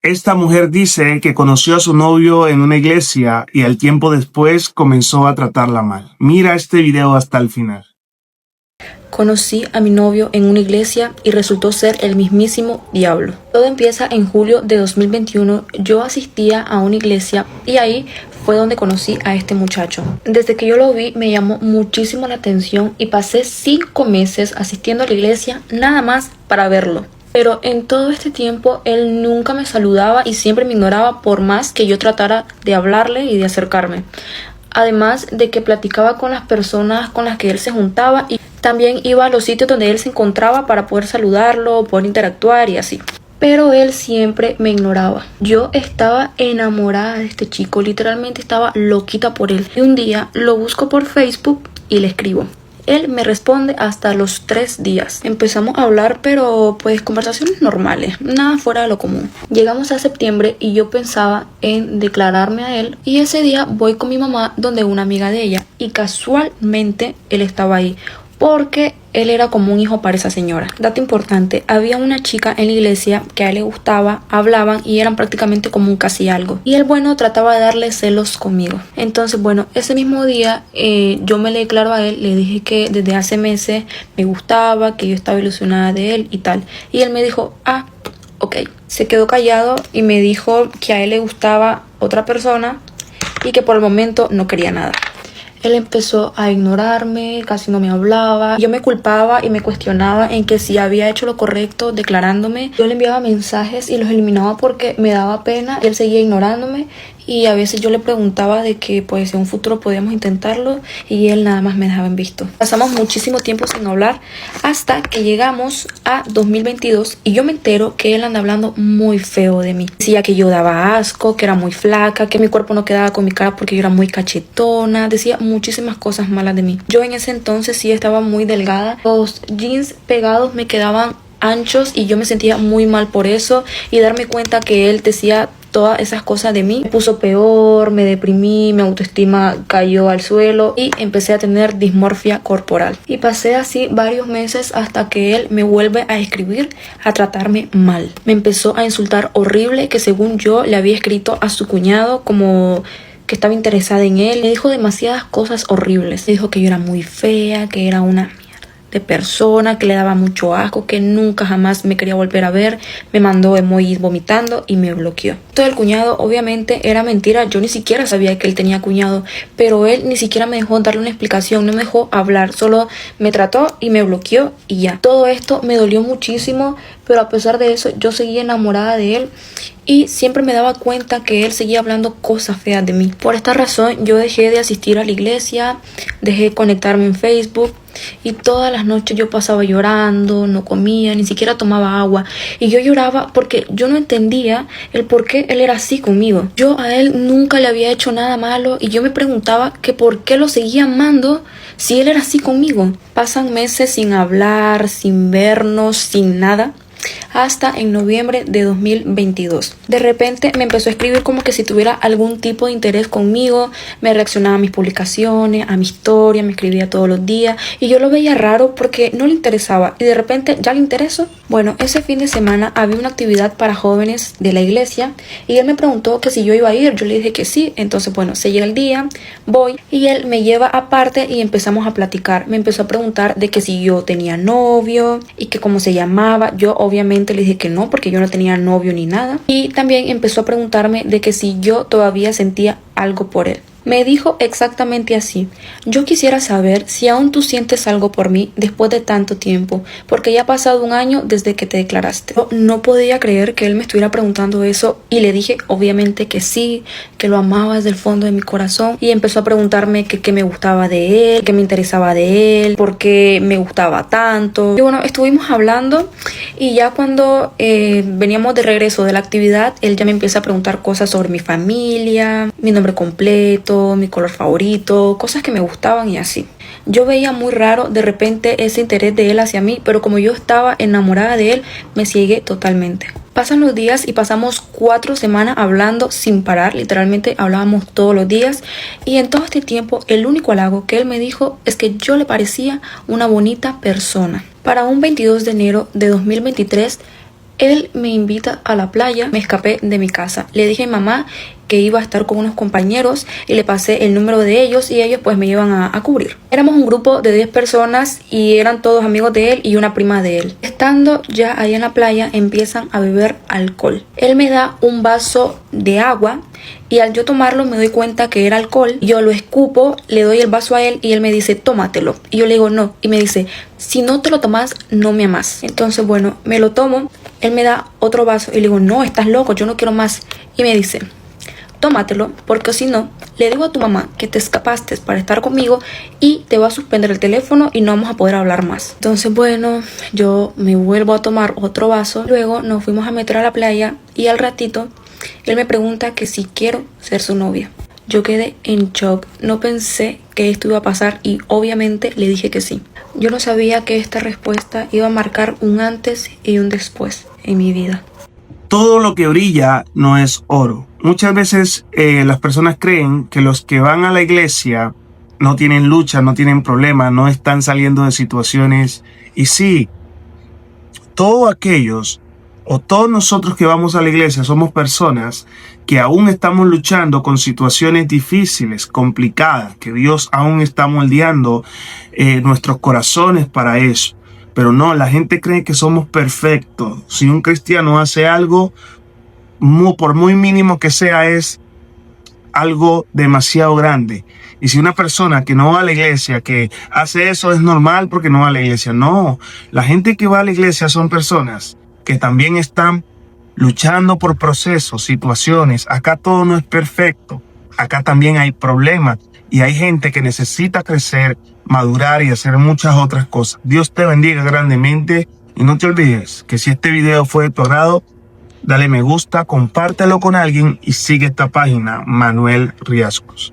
Esta mujer dice que conoció a su novio en una iglesia y al tiempo después comenzó a tratarla mal. Mira este video hasta el final. Conocí a mi novio en una iglesia y resultó ser el mismísimo diablo. Todo empieza en julio de 2021. Yo asistía a una iglesia y ahí fue donde conocí a este muchacho. Desde que yo lo vi me llamó muchísimo la atención y pasé 5 meses asistiendo a la iglesia nada más para verlo. Pero en todo este tiempo él nunca me saludaba y siempre me ignoraba por más que yo tratara de hablarle y de acercarme. Además de que platicaba con las personas con las que él se juntaba y también iba a los sitios donde él se encontraba para poder saludarlo, poder interactuar y así. Pero él siempre me ignoraba. Yo estaba enamorada de este chico, literalmente estaba loquita por él. Y un día lo busco por Facebook y le escribo. Él me responde hasta los 3 días. Empezamos a hablar, pero pues conversaciones normales, nada fuera de lo común. Llegamos a septiembre y yo pensaba en declararme a él. Y ese día voy con mi mamá donde una amiga de ella. Y casualmente él estaba ahí, porque él era como un hijo para esa señora. Dato importante, había una chica en la iglesia que a él le gustaba, hablaban y eran prácticamente como un casi algo. Y él, bueno, trataba de darle celos conmigo. Entonces, bueno, ese mismo día yo me le declaro a él, le dije que desde hace meses me gustaba, que yo estaba ilusionada de él y tal. Y él me dijo, ok. Se quedó callado y me dijo que a él le gustaba otra persona y que por el momento no quería nada. Él empezó a ignorarme, casi no me hablaba. Yo me culpaba y me cuestionaba en que si había hecho lo correcto declarándome. Yo le enviaba mensajes y los eliminaba porque me daba pena. Él seguía ignorándome y a veces yo le preguntaba de que pues en un futuro podíamos intentarlo y él nada más me dejaba en visto. Pasamos muchísimo tiempo sin hablar hasta que llegamos a 2022 y yo me entero que él anda hablando muy feo de mí. Decía que yo daba asco, que era muy flaca, que mi cuerpo no quedaba con mi cara porque yo era muy cachetona. Decía muchísimas cosas malas de mí. Yo en ese entonces sí estaba muy delgada. Los jeans pegados me quedaban anchos y yo me sentía muy mal por eso, y darme cuenta que él decía todas esas cosas de mí me puso peor, me deprimí, mi autoestima cayó al suelo y empecé a tener dismorfia corporal. Y pasé así varios meses hasta que él me vuelve a escribir, a tratarme mal. Me empezó a insultar horrible, que según yo le había escrito a su cuñado como que estaba interesada en él. Me dijo demasiadas cosas horribles. Me dijo que yo era muy fea, que era una de persona, que le daba mucho asco, que nunca jamás me quería volver a ver. Me mandó emojis vomitando y me bloqueó. Todo el cuñado obviamente era mentira. Yo ni siquiera sabía que él tenía cuñado, pero él ni siquiera me dejó darle una explicación, no me dejó hablar, solo me trató y me bloqueó y ya. Todo esto me dolió muchísimo, pero a pesar de eso yo seguía enamorada de él y siempre me daba cuenta que él seguía hablando cosas feas de mí. Por esta razón yo dejé de asistir a la iglesia, dejé de conectarme en Facebook y todas las noches yo pasaba llorando, no comía, ni siquiera tomaba agua. Y yo lloraba porque yo no entendía el por qué él era así conmigo. Yo a él nunca le había hecho nada malo y yo me preguntaba que por qué lo seguía amando si él era así conmigo. Pasan meses sin hablar, sin vernos, sin nada, hasta en noviembre de 2022. De repente me empezó a escribir como que si tuviera algún tipo de interés conmigo, me reaccionaba a mis publicaciones, a mi historia, me escribía todos los días y yo lo veía raro porque no le interesaba y de repente ya le interesó. Bueno, ese fin de semana había una actividad para jóvenes de la iglesia y él me preguntó que si yo iba a ir. Yo le dije que sí. Entonces bueno, se llega el día, voy y él me lleva aparte y empezamos a platicar. Me empezó a preguntar de que si yo tenía novio y que cómo se llamaba. Yo obviamente le dije que no, porque yo no tenía novio ni nada. Y también empezó a preguntarme de que si yo todavía sentía algo por él. Me dijo exactamente así: yo quisiera saber si aún tú sientes algo por mí después de tanto tiempo, porque ya ha pasado 1 año desde que te declaraste. Yo no podía creer que él me estuviera preguntando eso y le dije obviamente que sí, que lo amaba desde el fondo de mi corazón. Y empezó a preguntarme que qué me gustaba de él, qué me interesaba de él, por qué me gustaba tanto. Y bueno, estuvimos hablando y ya cuando veníamos de regreso de la actividad, él ya me empieza a preguntar cosas sobre mi familia, mi nombre completo, mi color favorito, cosas que me gustaban y así. Yo veía muy raro de repente ese interés de él hacia mí, pero como yo estaba enamorada de él, me ciegué totalmente. Pasan los días y pasamos 4 semanas hablando sin parar, literalmente hablábamos todos los días, y en todo este tiempo el único halago que él me dijo es que yo le parecía una bonita persona. Para un 22 de enero de 2023 Él me invita a la playa, me escapé de mi casa. Le dije a mi mamá que iba a estar con unos compañeros y le pasé el número de ellos y ellos pues me iban a cubrir. Éramos un grupo de 10 personas y eran todos amigos de él y una prima de él. Estando ya ahí en la playa empiezan a beber alcohol. Él me da un vaso de agua y al yo tomarlo me doy cuenta que era alcohol. Yo lo escupo, le doy el vaso a él y él me dice tómatelo. Y yo le digo no y me dice si no te lo tomas no me amas. Entonces bueno, me lo tomo, él me da otro vaso y le digo no, estás loco, yo no quiero más. Y me dice tómatelo, porque si no, le digo a tu mamá que te escapaste para estar conmigo y te va a suspender el teléfono y no vamos a poder hablar más. Entonces, bueno, yo me vuelvo a tomar otro vaso. Luego nos fuimos a meter a la playa y al ratito, él me pregunta que si quiero ser su novia. Yo quedé en shock, no pensé que esto iba a pasar y obviamente le dije que sí. Yo no sabía que esta respuesta iba a marcar un antes y un después en mi vida. Todo lo que brilla no es oro. Muchas veces las personas creen que los que van a la iglesia no tienen lucha, no tienen problemas, no están saliendo de situaciones. Y sí, todos aquellos o todos nosotros que vamos a la iglesia somos personas que aún estamos luchando con situaciones difíciles, complicadas, que Dios aún está moldeando nuestros corazones para eso. Pero no, la gente cree que somos perfectos. Si un cristiano hace algo, por muy mínimo que sea, es algo demasiado grande. Y si una persona que no va a la iglesia, que hace eso, es normal porque no va a la iglesia. No, la gente que va a la iglesia son personas que también están luchando por procesos, situaciones. Acá todo no es perfecto. Acá también hay problemas y hay gente que necesita crecer, madurar y hacer muchas otras cosas. Dios te bendiga grandemente y no te olvides que si este video fue de tu agrado, dale me gusta, compártelo con alguien y sigue esta página, Manuel Riascos.